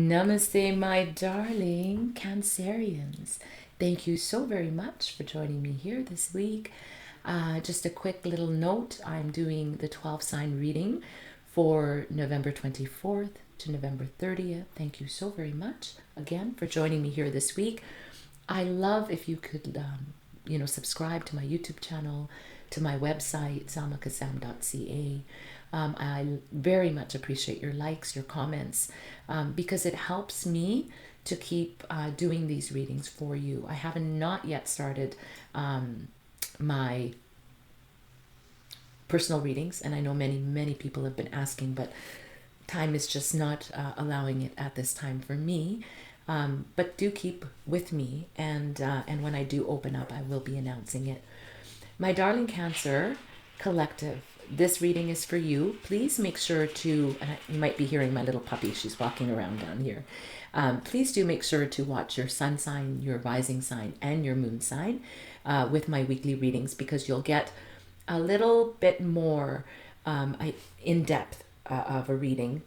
Namaste, my darling Cancerians. Thank you so very much for joining me here this week. Just a quick little note, I'm doing the 12 sign reading for November 24th to November 30th. Thank you so very much again for joining me here this week. I love if you could, subscribe to my YouTube channel, to my website, salmakasam.ca. I very much appreciate your likes, your comments, because it helps me to keep doing these readings for you. I have not yet started my personal readings, and I know many people have been asking, but time is just not allowing it at this time for me. But do keep with me, and when I do open up, I will be announcing it. My darling Cancer Collective, this reading is for you. Please make sure to, and you might be hearing my little puppy, she's walking around down here. Please do make sure to watch your sun sign, your rising sign, and your moon sign with my weekly readings, because you'll get a little bit more in depth of a reading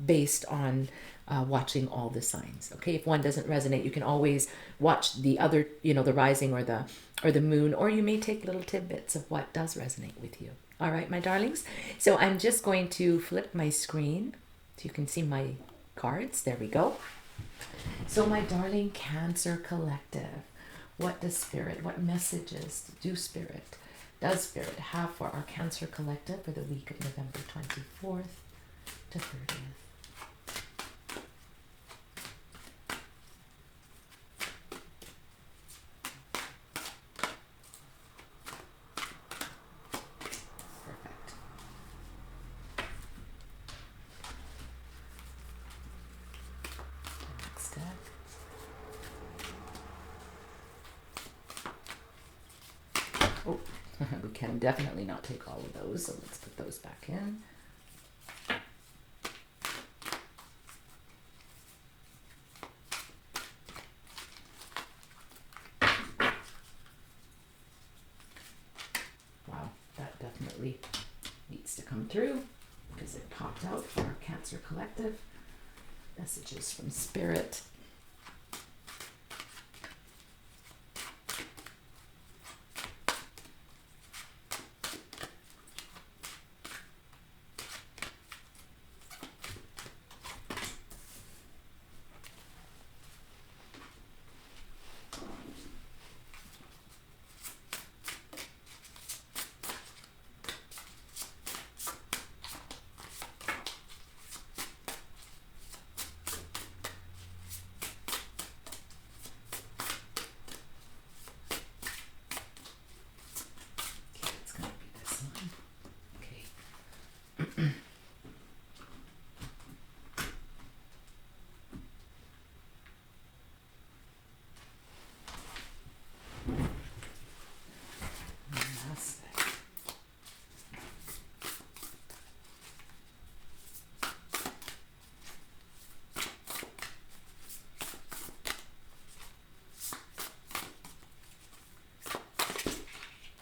based on watching all the signs. Okay, if one doesn't resonate, you can always watch the other, the rising or the moon, or you may take little tidbits of what does resonate with you. All right, my darlings. So I'm just going to flip my screen so you can see my cards. There we go. So my darling Cancer Collective, what does Spirit, what messages does Spirit have for our Cancer Collective for the week of November 24th to 30th? Oh, we can definitely not take all of those, so let's put those back in. Wow, that definitely needs to come through because it popped out for our Cancer Collective. Messages from Spirit.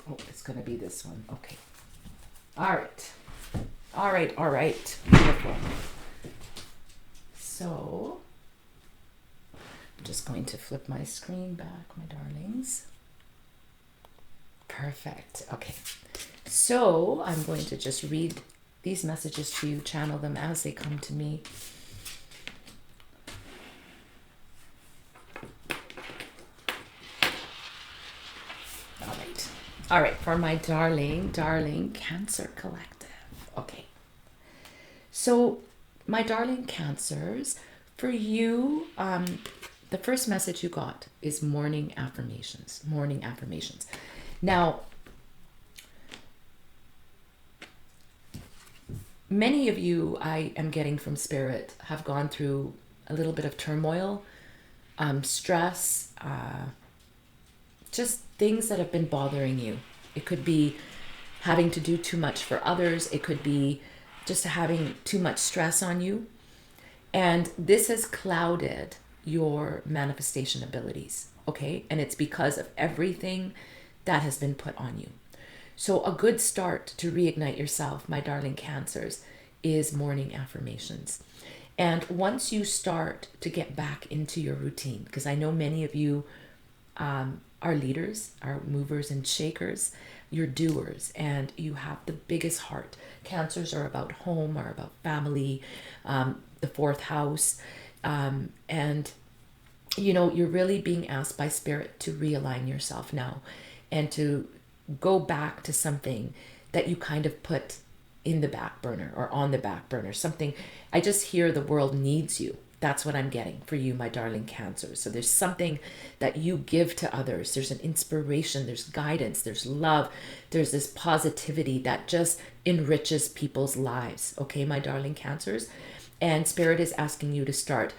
Oh, it's going to be this one. Okay. All right. Beautiful. So, I'm just going to flip my screen back, my darlings. Perfect. Okay. So, I'm going to just read these messages to you, channel them as they come to me. All right, for my darling Cancer Collective. Okay. So, my darling Cancers, for you, the first message you got is morning affirmations. Morning affirmations. Now, many of you, I am getting from Spirit, have gone through a little bit of turmoil, stress, just things that have been bothering you. It could be having to do too much for others. It could be just having too much stress on you. And this has clouded your manifestation abilities, okay? And it's because of everything that has been put on you. So a good start to reignite yourself, my darling Cancers, is morning affirmations. And once you start to get back into your routine, because I know many of you are leaders, are movers and shakers, you're doers, and you have the biggest heart. Cancers are about home, are about family, the fourth house. And, you know, you're really being asked by Spirit to realign yourself now and to go back to something that you kind of put in the back burner or on the back burner. Something, I just hear the world needs you. That's what I'm getting for you, my darling Cancer. So there's something that you give to others. There's an inspiration, there's guidance, there's love, there's this positivity that just enriches people's lives. Okay, my darling Cancers? And Spirit is asking you to start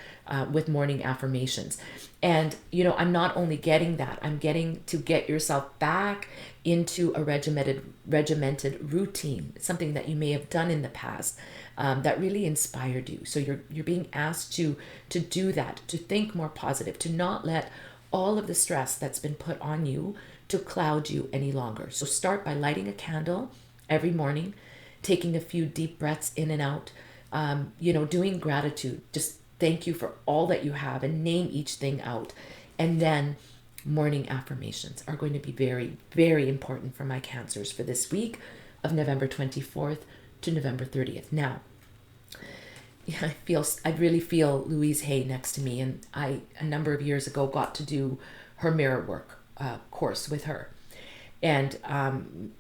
with morning affirmations. And, you know, I'm not only getting that, I'm getting to get yourself back into a regimented routine, something that you may have done in the past that really inspired you. So you're being asked to do that, to think more positive, to not let all of the stress that's been put on you to cloud you any longer. So start by lighting a candle every morning, taking a few deep breaths in and out, you know, doing gratitude. Just thank you for all that you have and name each thing out. And then morning affirmations are going to be very, very important for my Cancers for this week of November 24th to November 30th. Now, yeah, I really feel Louise Hay next to me, and I, a number of years ago, got to do her mirror work course with her. And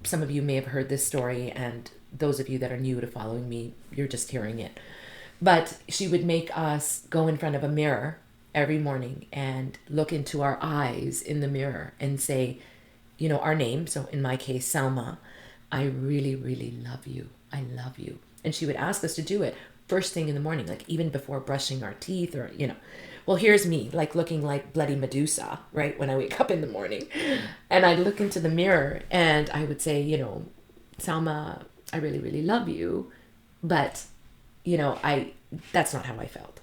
some of you may have heard this story, and those of you that are new to following me, you're just hearing it. But she would make us go in front of a mirror every morning and look into our eyes in the mirror and say, you know, our name. So in my case, Salma, I really, really love you. I love you. And she would ask us to do it first thing in the morning, like even before brushing our teeth or, you know. Well, here's me, like looking like bloody Medusa, right, when I wake up in the morning. And I'd look into the mirror and I would say, you know, Salma, I really, really love you. But, you know, that's not how I felt.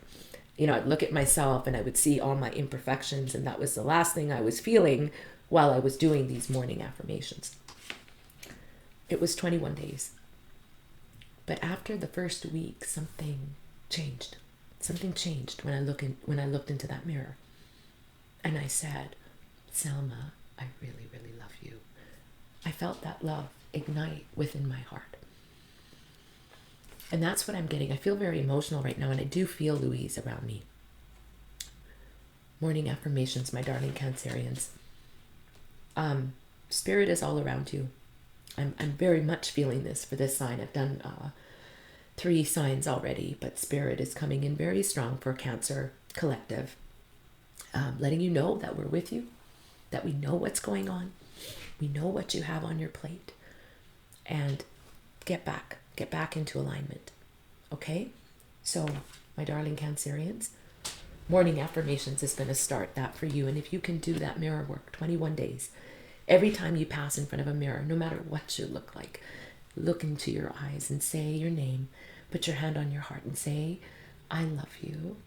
You know, I'd look at myself and I would see all my imperfections, and that was the last thing I was feeling while I was doing these morning affirmations. It was 21 days. But after the first week, something changed. Something changed when I looked into that mirror. And I said, Salma, I really, really love you. I felt that love ignite within my heart. And that's what I'm getting. I feel very emotional right now, and I do feel Louise around me. Morning affirmations, my darling Cancerians. Spirit is all around you. I'm very much feeling this for this sign. I've done 3 signs already, but Spirit is coming in very strong for Cancer Collective, letting you know that we're with you, that we know what's going on, we know what you have on your plate, and get back into alignment. Okay? So, my darling Cancerians, morning affirmations is going to start that for you. And if you can do that mirror work, 21 days, every time you pass in front of a mirror, no matter what you look like, look into your eyes and say your name. Put your hand on your heart and say, I love you.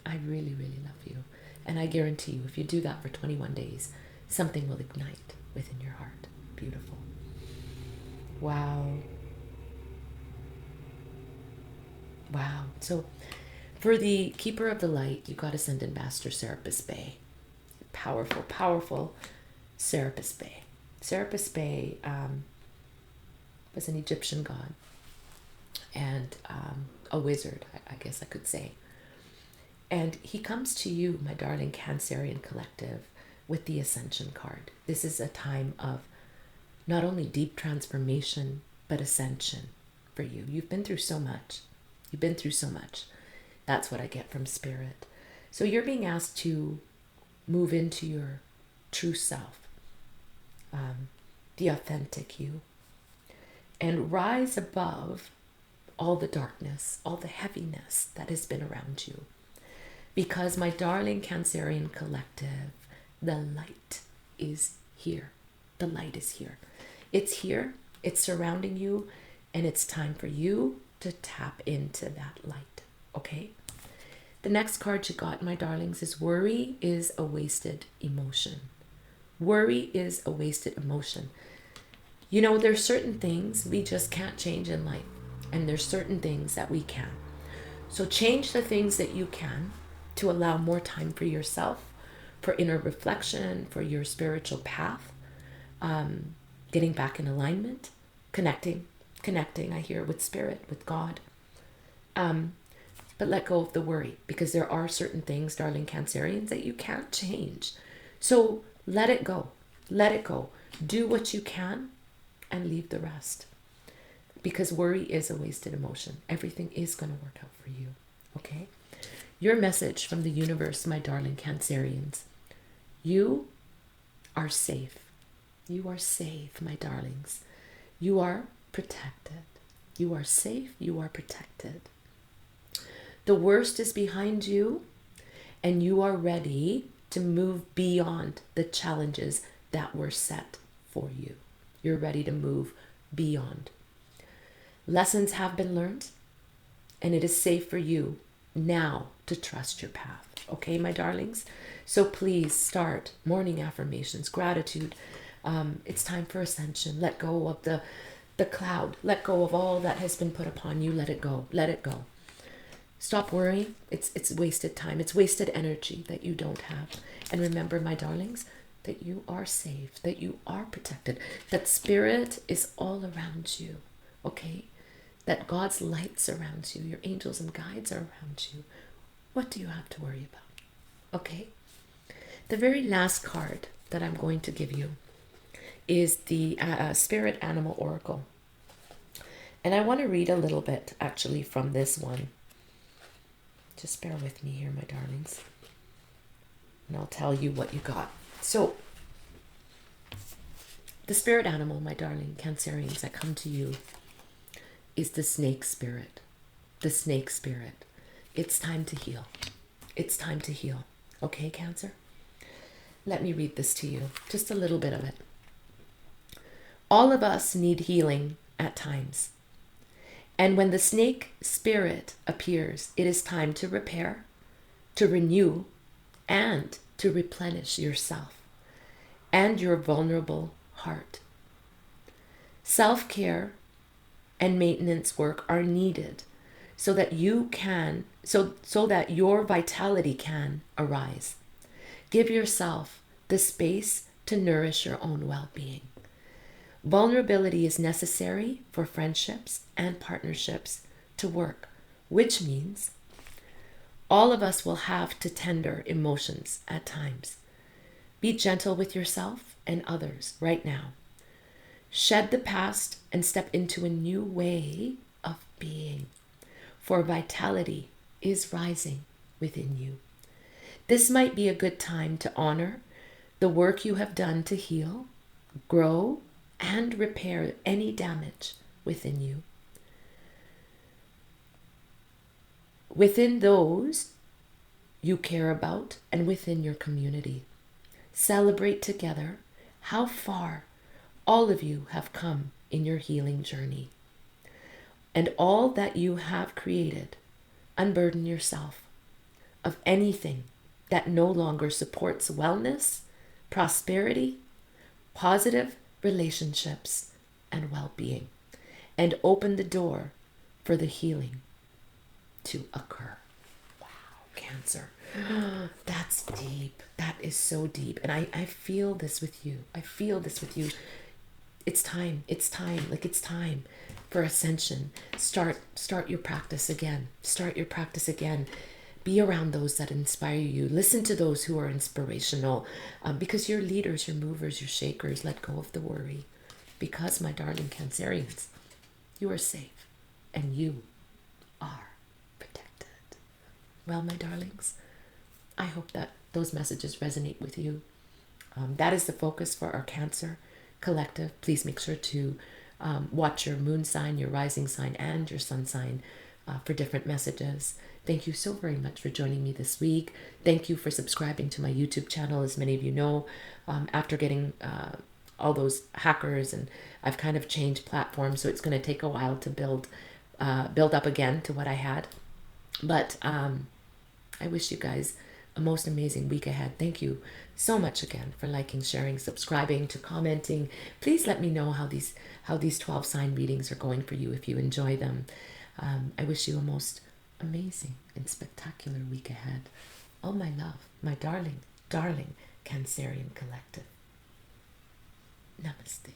I really, really love you. And I guarantee you, if you do that for 21 days, something will ignite within your heart. Beautiful. Wow. Wow. So for the Keeper of the Light, you got to send Ambassador Serapis Bey. Powerful, powerful Serapis Bey. Serapis Bey was an Egyptian god and a wizard, I guess I could say. And he comes to you, my darling Cancerian Collective, with the Ascension card. This is a time of not only deep transformation, but ascension for you. You've been through so much. You've been through so much. That's what I get from Spirit. So you're being asked to move into your true self, the authentic you, and rise above all the darkness, all the heaviness that has been around you. Because, my darling Cancerian Collective, the light is here. The light is here. It's here, it's surrounding you, and it's time for you to tap into that light, okay? The next card you got, my darlings, is worry is a wasted emotion. Worry is a wasted emotion. You know, there's certain things we just can't change in life, and there's certain things that we can. So change the things that you can to allow more time for yourself, for inner reflection, for your spiritual path, getting back in alignment, connecting, I hear, with spirit, with God. But let go of the worry, because there are certain things, darling Cancerians, that you can't change. So let it go. Let it go. Do what you can and leave the rest. Because worry is a wasted emotion. Everything is going to work out for you. Okay? Your message from the universe, my darling Cancerians. You are safe. You are safe, my darlings. You are protected. You are safe. You are protected. The worst is behind you, and you are ready to move beyond the challenges that were set for you. You're ready to move beyond. Lessons have been learned, and it is safe for you now to trust your path. Okay, my darlings? So please start morning affirmations, gratitude. It's time for ascension. Let go of the cloud. Let go of all that has been put upon you. Let it go. Let it go. Stop worrying. It's wasted time. It's wasted energy that you don't have. And remember, my darlings, that you are safe, that you are protected, that spirit is all around you, okay? That God's light surrounds you, your angels and guides are around you. What do you have to worry about, okay? The very last card that I'm going to give you is the Spirit Animal Oracle. And I want to read a little bit, actually, from this one. Just bear with me here, my darlings. And I'll tell you what you got. So, the spirit animal, my darling Cancerians, that come to you is the snake spirit. The snake spirit. It's time to heal. It's time to heal. Okay, Cancer? Let me read this to you. Just a little bit of it. All of us need healing at times. And when the snake spirit appears, it is time to repair, to renew, and to replenish yourself and your vulnerable heart. Self-care and maintenance work are needed so that your vitality can arise. Give yourself the space to nourish your own well-being. Vulnerability is necessary for friendships and partnerships to work, which means all of us will have to tender emotions at times. Be gentle with yourself and others right now. Shed the past and step into a new way of being, for vitality is rising within you. This might be a good time to honor the work you have done to heal, grow, and repair any damage within you. Within those you care about and within your community. Celebrate together how far all of you have come in your healing journey. And all that you have created, unburden yourself of anything that no longer supports wellness, prosperity, positive relationships, and well-being, and open the door for the healing to occur. Wow, Cancer. That's deep. That is so deep. And I feel this with you. I feel this with you. It's time. It's time. Like, it's time for ascension. Start your practice again. Start your practice again. Be around those that inspire you. Listen to those who are inspirational, because you're leaders, you're movers, you're shakers. Let go of the worry, because, my darling Cancerians, you are safe and you are protected. Well, my darlings, I hope that those messages resonate with you. That is the focus for our Cancer collective. Please make sure to watch your moon sign, your rising sign, and your sun sign for different messages. Thank you so very much for joining me this week. Thank you for subscribing to my YouTube channel. As many of you know, after getting all those hackers, and I've kind of changed platforms, so it's going to take a while to build up again to what I had. But I wish you guys a most amazing week ahead. Thank you so much again for liking, sharing, subscribing, to commenting. Please let me know how these 12 sign readings are going for you, if you enjoy them. I wish you a most amazing and spectacular week ahead. Oh, my love, my darling, darling Cancerian collective. Namaste.